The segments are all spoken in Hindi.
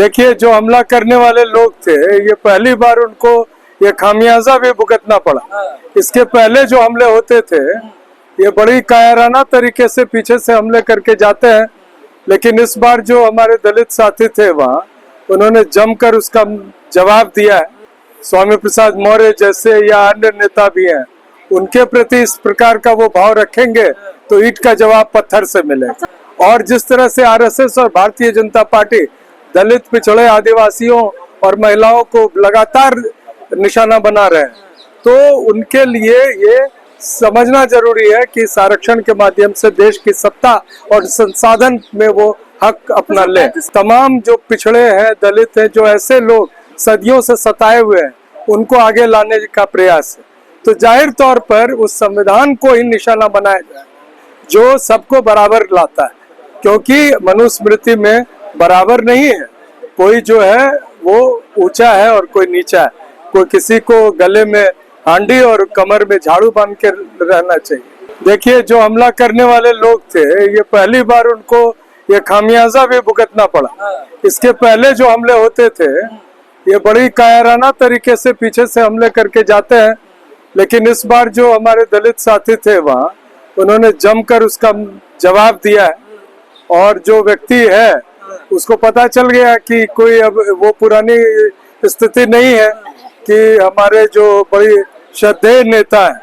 देखिए, जो हमला करने वाले लोग थे, ये पहली बार उनको ये खामियाजा भी भुगतना पड़ा। इसके पहले जो हमले होते थे, ये बड़ी कायराना तरीके से पीछे से हमले करके जाते हैं, लेकिन इस बार जो हमारे दलित साथी थे वहाँ, उन्होंने जमकर उसका जवाब दिया है। स्वामी प्रसाद मौर्य जैसे या अन्य नेता भी हैं, उनके प्रति इस प्रकार का वो भाव रखेंगे तो ईंट का जवाब पत्थर से मिलेगा। और जिस तरह से आरएसएस और भारतीय जनता पार्टी दलित, पिछड़े, आदिवासियों और महिलाओं को लगातार निशाना बना रहे हैं, तो उनके लिए ये समझना जरूरी है कि आरक्षण के माध्यम से देश की सत्ता और संसाधन में वो हक अपना ले। तमाम जो पिछड़े हैं, दलित हैं, जो ऐसे लोग सदियों से सताए हुए हैं, उनको आगे लाने का प्रयास है। तो जाहिर तौर पर उस संविधान को ही निशाना बनाया जाए जो सबको बराबर लाता है, क्योंकि मनुस्मृति में बराबर नहीं है। कोई जो है वो ऊंचा है और कोई नीचा है। कोई किसी को गले में हांडी और कमर में झाड़ू बांध के रहना चाहिए। देखिए, जो हमला करने वाले लोग थे, ये पहली बार उनको ये खामियाजा भी भुगतना पड़ा। इसके पहले जो हमले होते थे, ये बड़ी कायराना तरीके से पीछे से हमले करके जाते हैं, लेकिन इस बार जो हमारे दलित साथी थे वहाँ, उन्होंने जमकर उसका जवाब दिया है। और जो व्यक्ति है उसको पता चल गया कि कोई अब वो पुरानी स्थिति नहीं है कि हमारे जो बड़ी श्रद्धेय नेता है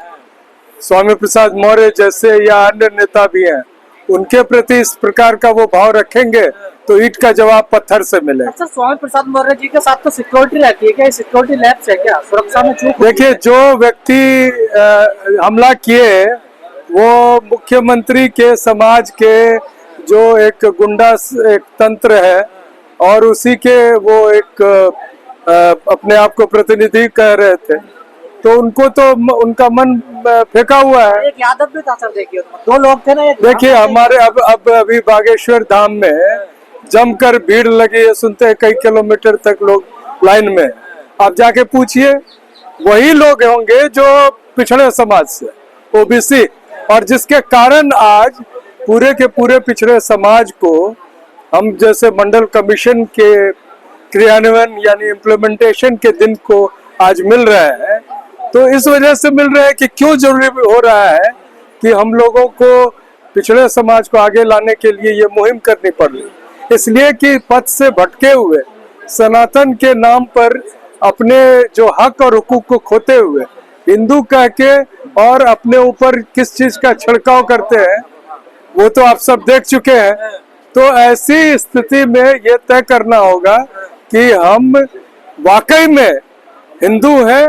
स्वामी प्रसाद मौर्य जैसे या अन्य नेता भी हैं, उनके प्रति इस प्रकार का वो भाव रखेंगे तो ईंट का जवाब पत्थर से मिलेगा। अच्छा, स्वामी प्रसाद मौर्य जी के साथ तो सिक्योरिटी रहती है क्या? सिक्योरिटी लैब्स है क्या? सुरक्षा में चूक? देखिए, जो व्यक्ति हमला किए वो मुख्यमंत्री के समाज के जो एक गुंडा एक तंत्र है, और उसी के वो एक अपने आप को प्रतिनिधि कह रहे थे, तो उनको तो उनका मन फेंका हुआ है। एक यादव भी था सर, देखिए दो लोग थे ना। देखिए, हमारे अब अभी बागेश्वर धाम में जमकर भीड़ लगी है, सुनते हैं कई किलोमीटर तक लोग लाइन में। आप जाके पूछिए, वही लोग होंगे जो पिछड़े समाज से, ओबीसी, और जिसके कारण आज पूरे के पूरे पिछड़े समाज को हम जैसे मंडल कमीशन के क्रियान्वयन यानी इम्प्लीमेंटेशन के दिन को आज मिल रहा है। तो इस वजह से मिल रहा है कि क्यों जरूरी हो रहा है कि हम लोगों को पिछड़े समाज को आगे लाने के लिए ये मुहिम करनी पड़ रही, इसलिए कि पथ से भटके हुए सनातन के नाम पर अपने जो हक और हुकूक को खोते हुए हिंदू कह के और अपने ऊपर किस चीज का छिड़काव करते हैं वो तो आप सब देख चुके हैं। तो ऐसी स्थिति में ये तय करना होगा कि हम वाकई में हिंदू हैं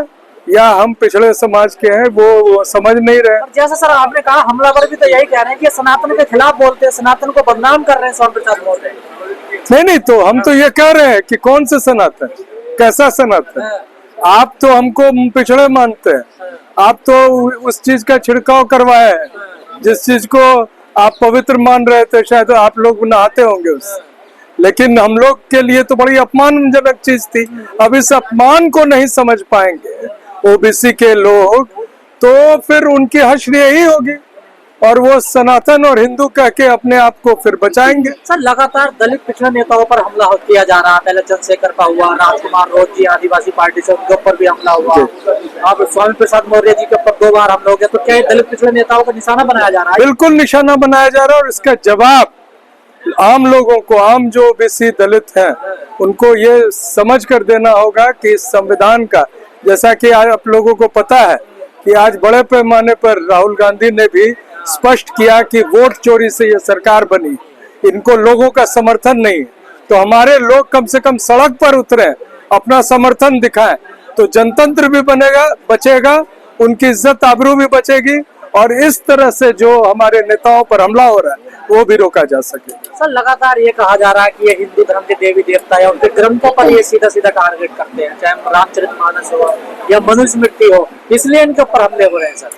या हम पिछड़े समाज के हैं, वो समझ नहीं रहे। जैसा सर आपने कहा, हमलावर भी तो यही कह रहे हैं कि सनातन के खिलाफ बोलते हैं, सनातन को बदनाम कर रहे हैं स्वामी प्रसाद मौर्य। नहीं, तो हम तो ये कह रहे हैं कि कौन से सनातन, कैसा सनातन? आप तो हमको पिछड़े मानते हैं, आप तो उस चीज का छिड़काव करवाए हैं जिस चीज को आप पवित्र मान रहे थे, शायद आप लोग नहाते होंगे उससे, लेकिन हम लोग के लिए तो बड़ी अपमानजनक चीज थी। अब इस अपमान को नहीं समझ पाएंगे ओबीसी के लोग, तो फिर उनकी हश्र यही होगी और वो सनातन और हिंदू कह के अपने आप को फिर बचाएंगे। सर, लगातार दलित पिछड़े नेताओं पर हमला किया जा रहा है। पहले चंद्रशेखर का हुआ, राजकुमार रोज जी आदिवासी पार्टी से, उनके ऊपर भी हमला हुआ। अब स्वामी प्रसाद मौर्य जी के ऊपर 2 बार हमला हो गया। तो क्या दलित पिछड़े नेताओं का निशाना बनाया जा रहा है? बिल्कुल निशाना बनाया जा रहा है, और इसका जवाब आम लोगों को, आम जो ओबीसी दलित हैं, उनको ये समझ कर देना होगा कि इस संविधान का, जैसा कि आज आप लोगों को पता है कि आज बड़े पैमाने पर राहुल गांधी ने भी स्पष्ट किया कि वोट चोरी से ये सरकार बनी, इनको लोगों का समर्थन नहीं। तो हमारे लोग कम से कम सड़क पर उतरे, अपना समर्थन दिखाएं, तो जनतंत्र भी बनेगा, बचेगा, उनकी इज्जत आबरू भी बचेगी, और इस तरह से जो हमारे नेताओं पर हमला हो रहा है वो भी रोका जा सके। सर, लगातार ये कहा जा रहा है कि ये हिंदू धर्म के देवी देवता है, उनके ग्रंथों पर ये सीधा सीधा टारगेट करते हैं, चाहे रामचरितमानस हो या मनुस्मृति हो, इसलिए इनके ऊपर हमले हो रहे हैं। सर,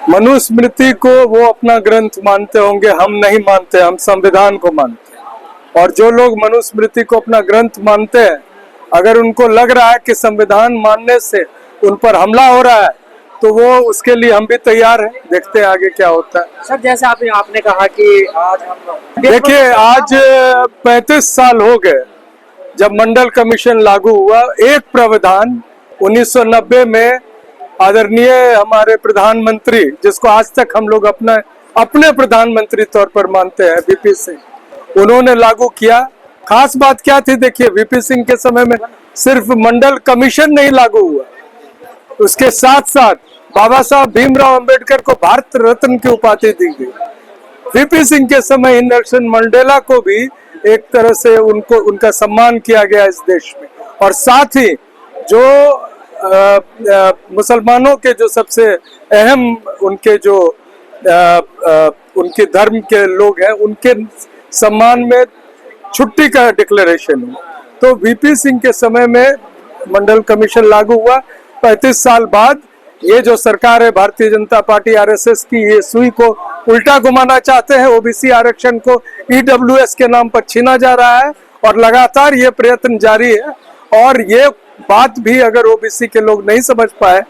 मनुस्मृति को वो अपना ग्रंथ मानते होंगे, हम नहीं मानते, हम संविधान को मानते हैं। और जो लोग मनुस्मृति को अपना ग्रंथ मानते हैं, अगर उनको लग रहा है कि संविधान मानने से उन पर हमला हो रहा है, तो वो उसके लिए हम भी तैयार हैं। देखते हैं आगे क्या होता है। सर, जैसे आपने कहा कि आज हम देखिए, आज 35 साल हो गए जब मंडल कमीशन लागू हुआ, एक प्रावधान 1990 में आदरणीय हमारे प्रधानमंत्री, जिसको आज तक हम लोग अपने प्रधानमंत्री तौर पर मानते हैं, वीपी सिंह, उन्होंने लागू किया। खास बात क्या थी, देखिए वीपी सिंह के समय में सिर्फ मंडल कमीशन नहीं लागू हुआ, उसके साथ साथ बाबा साहब भीमराव अंबेडकर को भारत रत्न की उपाधि दी गई। वीपी सिंह के समय नेल्सन मंडेला को भी एक तरह से उनका सम्मान किया गया इस देश में। और साथ ही जो मुसलमानों के जो सबसे अहम उनके जो उनके धर्म के लोग हैं, उनके सम्मान में छुट्टी का डिक्लेरेशन हुआ। तो वीपी सिंह के समय में मंडल कमीशन लागू हुआ। 35 साल बाद ये जो सरकार है भारतीय जनता पार्टी आरएसएस की, ये सुई को उल्टा घुमाना चाहते हैं। ओबीसी आरक्षण को ईडब्ल्यूएस के नाम पर छीना जा रहा है और लगातार ये प्रयत्न जारी है। और ये बात भी अगर ओबीसी के लोग नहीं समझ पाए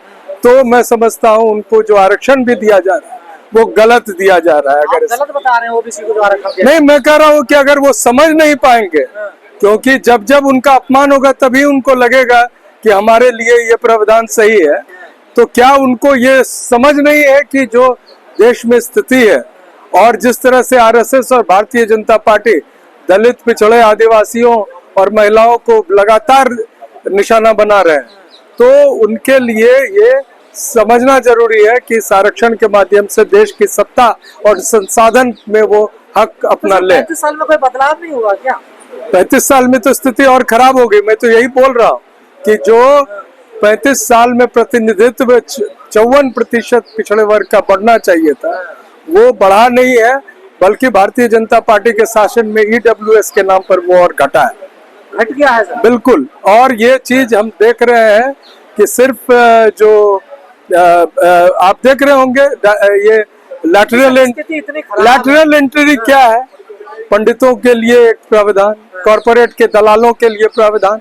तो मैं समझता हूँ उनको जो आरक्षण भी दिया जा रहा है वो गलत दिया जा रहा है। अगर गलत बता रहे हैं ओबीसी को जो आरक्षण नहीं, मैं कह रहा हूँ कि अगर वो समझ नहीं पाएंगे, क्योंकि जब जब उनका अपमान होगा तभी उनको लगेगा कि हमारे लिए ये प्रावधान सही है। तो क्या उनको ये समझ नहीं है कि जो देश में स्थिति है और जिस तरह से आरएसएस और भारतीय जनता पार्टी दलित, पिछड़े, आदिवासियों और महिलाओं को लगातार निशाना बना रहे हैं, तो उनके लिए ये समझना जरूरी है कि इस आरक्षण के माध्यम से देश की सत्ता और संसाधन में वो हक अपना ले। 35 साल में कोई बदलाव नहीं हुआ क्या? 35 साल में तो स्थिति और खराब हो गई। मैं तो यही बोल रहा हूँ कि जो 35 साल में प्रतिनिधित्व 54% पिछड़े वर्ग का बढ़ना चाहिए था, वो बढ़ा नहीं है, बल्कि भारतीय जनता पार्टी के शासन में ईडब्ल्यूएस के नाम पर वो और घटा है, घट गया है सर। बिल्कुल। और ये चीज हम देख रहे हैं कि सिर्फ जो आप देख रहे होंगे ये लैटरल एंट्री क्या है, पंडितों के लिए एक प्रावधान, कॉरपोरेट के दलालों के लिए प्रावधान।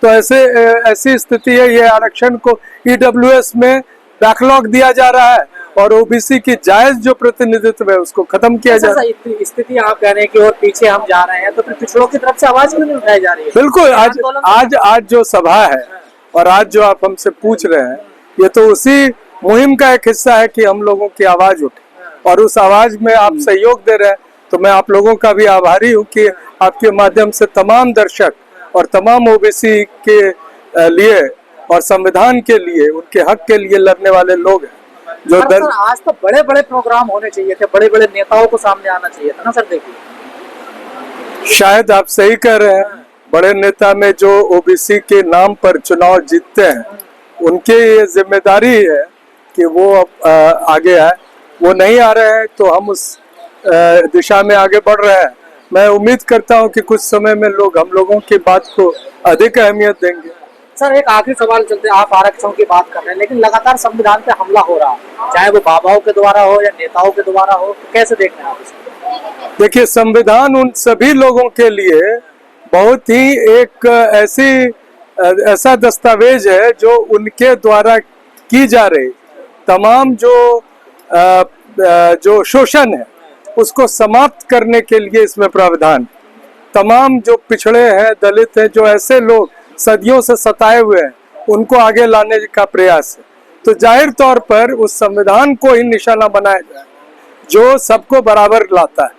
तो ऐसी स्थिति है, ये आरक्षण को ईडब्ल्यूएस में बैकलॉग दिया जा रहा है और ओबीसी की जायज जो प्रतिनिधित्व है उसको खत्म किया जा रहा है। स्थिति आप कह रहे हैं कि और पीछे हम जा रहे हैं, तो फिर पिछड़ों की तरफ से आवाज क्यों नहीं उठाई जा रही है? बिल्कुल। आज जो सभा है और आज जो आप हमसे पूछ रहे हैं, ये तो उसी मुहिम का एक हिस्सा है कि हम लोगों की आवाज उठे और उस आवाज में आप सहयोग दे रहे हैं। तो मैं आप लोगों का भी आभारी हूँ कि आपके माध्यम से तमाम दर्शक और तमाम ओबीसी के लिए और संविधान के लिए, उनके हक के लिए लड़ने वाले लोग हैं जो सर, आज तो बड़े बड़े प्रोग्राम होने चाहिए थे, बड़े बड़े नेताओं को सामने आना चाहिए था ना सर। देखिए, शायद आप सही कह रहे हैं, बड़े नेता में जो ओबीसी के नाम पर चुनाव जीतते हैं, उनकी ये जिम्मेदारी है कि वो आगे आए। वो नहीं आ रहे हैं तो हम उस दिशा में आगे बढ़ रहे हैं। मैं उम्मीद करता हूं कि कुछ समय में लोग हम लोगों की बात को अधिक अहमियत देंगे। सर, एक आखिरी सवाल चलते, आप आरक्षण की बात कर रहे हैं, लेकिन लगातार संविधान पे हमला हो रहा है, चाहे वो बाबाओं के द्वारा हो या नेताओं के द्वारा हो, तो कैसे देख रहे हैं आप इसको? देखिए, संविधान उन सभी लोगों के लिए बहुत ही एक ऐसा दस्तावेज है जो उनके द्वारा की जा रही तमाम जो शोषण है उसको समाप्त करने के लिए इसमें प्रावधान, तमाम जो पिछड़े हैं, दलित हैं, जो ऐसे लोग सदियों से सताए हुए हैं, उनको आगे लाने का प्रयास है। तो जाहिर तौर पर उस संविधान को ही निशाना बनाया जाए जो सबको बराबर लाता है,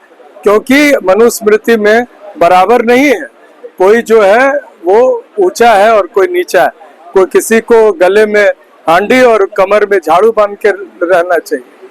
क्योंकि मनुस्मृति में बराबर नहीं है। कोई जो है वो ऊंचा है और कोई नीचा है, कोई किसी को गले में हांडी और कमर में झाड़ू बांध के रहना चाहिए।